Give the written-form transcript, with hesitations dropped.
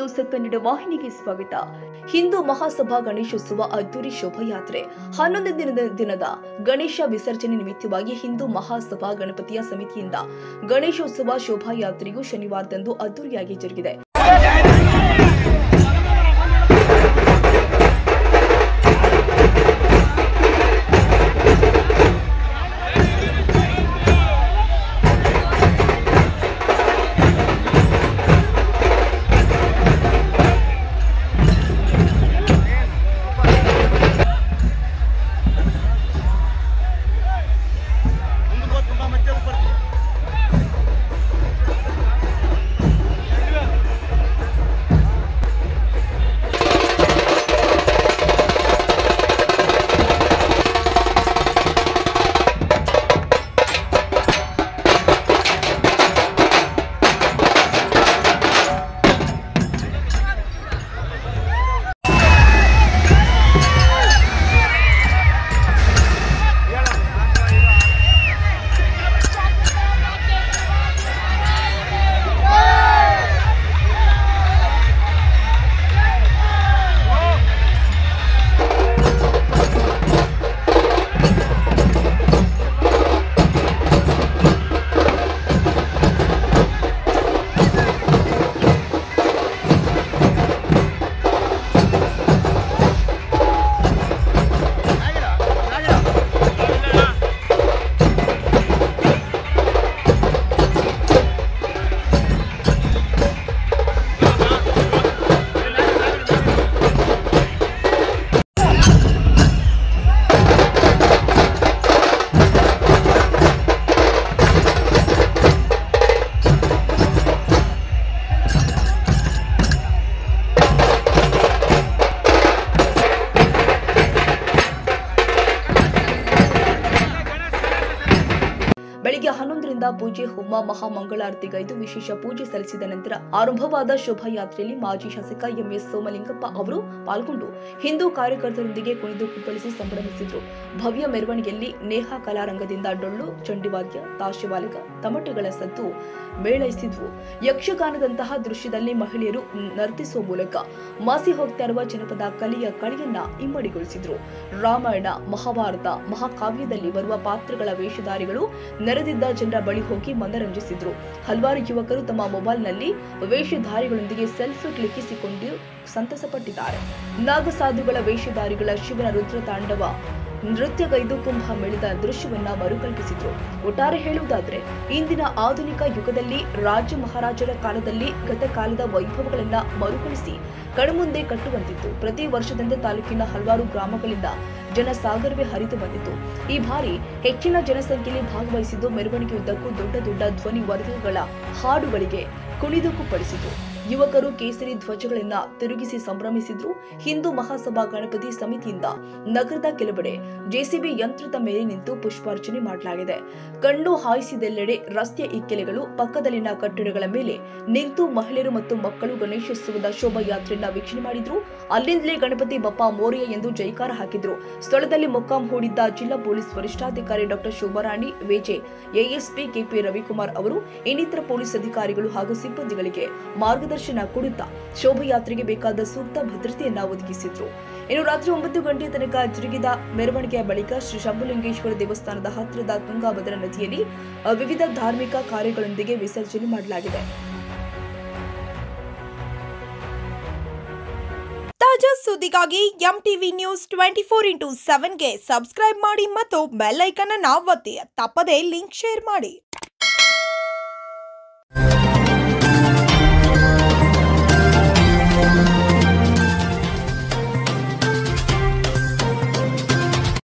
News Kannada ವಾಹಿನಿಗೆ ಸ್ವಾಗತ. ಹಿಂದೂ ಮಹಾಸಭಾ ಗಣೇಶೋತ್ಸವ ಅದ್ದೂರಿ ಶೋಭಾಯಾತ್ರೆ 11ನೇ ದಿನದ ಗಣೇಶ ವಿಸರ್ಜನೆ ನಿಮಿತ್ತವಾಗಿ ಹಿಂದೂ ಮಹಾಸಭಾ ಗಣಪತಿಯ ಸಮಿತಿಯಿಂದ ಗಣೇಶೋತ್ಸವ ಶೋಭಾಯಾತ್ರೆಯು ಶನಿವಾರದಂದು ಅದ್ದೂರಿಯಾಗಿ ಜರುಗಿದೆ. ಬೆಳಿಗ್ಗೆ 11ರಿಂದ ಪೂಜೆ, ಹೋಮ, ಮಹಾಮಂಗಳಾರತಿಗೈದು ವಿಶೇಷ ಪೂಜೆ ಸಲ್ಲಿಸಿದ ನಂತರ ಆರಂಭವಾದ ಶೋಭಾಯಾತ್ರೆಯಲ್ಲಿ ಮಾಜಿ ಶಾಸಕ ಎಂಎಸ್ ಸೋಮಲಿಂಗಪ್ಪ ಅವರು ಪಾಲ್ಗೊಂಡು ಹಿಂದೂ ಕಾರ್ಯಕರ್ತರೊಂದಿಗೆ ಕುಣಿದು ಕುಪ್ಪಳಿಸಿ ಸಂಭ್ರಮಿಸಿದರು. ಭವ್ಯ ಮೆರವಣಿಗೆಯಲ್ಲಿ ನೇಹಾ ಕಲಾರಂಗದಿಂದ ಡೊಳ್ಳು, ಚಂಡಿವಾದ್ಯ, ತಾಶವಾಲಗ, ತಮಟೆಗಳ ಸದ್ದು ಮೇಳೈಸಿದ್ವು. ಯಕ್ಷಗಾನದಂತಹ ದೃಶ್ಯದಲ್ಲಿ ಮಹಿಳೆಯರು ನರ್ತಿಸುವ ಮೂಲಕ ಮಾಸಿ ಹೋಗ್ತಾ ಇರುವ ಜನಪದ ಕಲೆಯ ಕಳೆಯನ್ನ ಇಮ್ಮಡಿಗೊಳಿಸಿದ್ರು. ರಾಮಾಯಣ, ಮಹಾಭಾರತ, ಮಹಾಕಾವ್ಯದಲ್ಲಿ ಬರುವ ಪಾತ್ರಗಳ ವೇಷಧಾರಿಗಳು ನೆರೆದಿದ್ದ ಜನರ ಬಳಿ ಹೋಗಿ ಮನರಂಜಿಸಿದ್ರು. ಹಲವಾರು ಯುವಕರು ತಮ್ಮ ಮೊಬೈಲ್ನಲ್ಲಿ ವೇಷಧಾರಿಗಳೊಂದಿಗೆ ಸೆಲ್ಫಿ ಕ್ಲಿಕ್ಕಿಸಿಕೊಂಡು ಸಂತಸಪಟ್ಟಿದ್ದಾರೆ. ನಾಗಸಾಧುಗಳ ವೇಷಧಾರಿಗಳ ಶಿವನ ರುದ್ರ ತಾಂಡವ ನೃತ್ಯಗೈದು ಕುಂಭ ಮೇಳದ ದೃಶ್ಯವನ್ನ ಮರುಕಲ್ಪಿಸಿದ್ರು. ಒಟ್ಟಾರೆ ಹೇಳುವುದಾದ್ರೆ ಇಂದಿನ ಆಧುನಿಕ ಯುಗದಲ್ಲಿ ರಾಜ ಮಹಾರಾಜರ ಕಾಲದಲ್ಲಿ ಗತಕಾಲದ ವೈಭವಗಳನ್ನ ಮರುಕಳಿಸಿ ಕಣ್ಮುಂದೆ ಕಟ್ಟುವಂತಿತ್ತು. ಪ್ರತಿ ವರ್ಷದಂತೆ ತಾಲೂಕಿನ ಹಲವಾರು ಗ್ರಾಮಗಳಿಂದ ಜನಸಾಗರವೇ ಹರಿದು ಬಂದಿತ್ತು. ಈ ಬಾರಿ ಹೆಚ್ಚಿನ ಜನಸಂಖ್ಯೆಯಲ್ಲಿ ಭಾಗವಹಿಸಿದ್ದು ಮೆರವಣಿಗೆಯುದ್ದಕ್ಕೂ ದೊಡ್ಡ ದೊಡ್ಡ ಧ್ವನಿ ವರ್ಗಗಳ ಹಾಡುಗಳಿಗೆ ಕುಣಿದು ಕುಪ್ಪಳಿಸಿತು. ಯುವಕರು ಕೇಸರಿ ಧ್ವಜಗಳನ್ನ ತಿರುಗಿಸಿ ಸಂಭ್ರಮಿಸಿದ್ರು. ಹಿಂದೂ ಮಹಾಸಭಾ ಗಣಪತಿ ಸಮಿತಿಯಿಂದ ನಗರದ ಕೆಲವೆಡೆ ಜೆಸಿಬಿ ಯಂತ್ರದ ಮೇಲೆ ನಿಂತು ಪುಷ್ಪಾರ್ಚನೆ ಮಾಡಲಾಗಿದೆ. ಕಣ್ಣು ಹಾಯಿಸಿದೆಲ್ಲೆಡೆ ರಸ್ತೆಯ ಇಕ್ಕೆಲೆಗಳು, ಪಕ್ಕದಲ್ಲಿನ ಕಟ್ಟಡಗಳ ಮೇಲೆ ನಿಂತು ಮಹಿಳೆಯರು ಮತ್ತು ಮಕ್ಕಳು ಗಣೇಶೋತ್ಸವದ ಶೋಭಾಯಾತ್ರೆಯನ್ನ ವೀಕ್ಷಣೆ ಮಾಡಿದ್ರು. ಅಲ್ಲಿಂದಲೇ ಗಣಪತಿ ಬಪ್ಪ ಮೋರಿಯ ಎಂದು ಜೈಕಾರ ಹಾಕಿದ್ರು. ಸ್ಥಳದಲ್ಲಿ ಮೊಕ್ಕಾಂ ಹೂಡಿದ್ದ ಜಿಲ್ಲಾ ಪೊಲೀಸ್ ವರಿಷ್ಠಾಧಿಕಾರಿ ಡಾಕ್ಟರ್ ಶೋಭಾರಾಣಿ, ವೇಜೆ ಎಎಸ್ಪಿ ಕೆಪಿ ರವಿಕುಮಾರ್ ಅವರು ಇನ್ನಿತರ ಪೊಲೀಸ್ ಅಧಿಕಾರಿಗಳು ಹಾಗೂ ಸಿಬ್ಬಂದಿಗಳಿಗೆ ಮಾರ್ಗದರ್ಶನ ಕೊಡುತ್ತಾ ಶೋಭಾಯಾತ್ರೆಗೆ ಬೇಕಾದ ಸೂಕ್ತ ಭದ್ರತೆಯನ್ನ ಒದಗಿಸಿದ್ರು. ಇನ್ನು ರಾತ್ರಿ 9 ಗಂಟೆ ತನಕ ಜರುಗಿದ ಮೆರವಣಿಗೆಯ ಬಳಿಕ ಶ್ರೀ ಶಂಭುಲಿಂಗೇಶ್ವರ ದೇವಸ್ಥಾನದ ಹತ್ತಿರದ ತುಂಗಾಭದ್ರಾ ನದಿಯಲ್ಲಿ ವಿವಿಧ ಧಾರ್ಮಿಕ ಕಾರ್ಯಗಳೊಂದಿಗೆ ವಿಸರ್ಜನೆ ಮಾಡಲಾಗಿದೆ. ತಾಜಾ ಸುದ್ದಿಗಾಗಿ ಎಂಟಿವಿ ನ್ಯೂಸ್ 24x7ಗೆ ಸಬ್ಸ್ಕ್ರೈಬ್ ಮಾಡಿ ಮತ್ತು ಬೆಲ್ ಐಕಾನ್ ಅನ್ನು ಒತ್ತಿ. ತಪ್ಪದೇ ಲಿಂಕ್ ಶೇರ್ ಮಾಡಿ.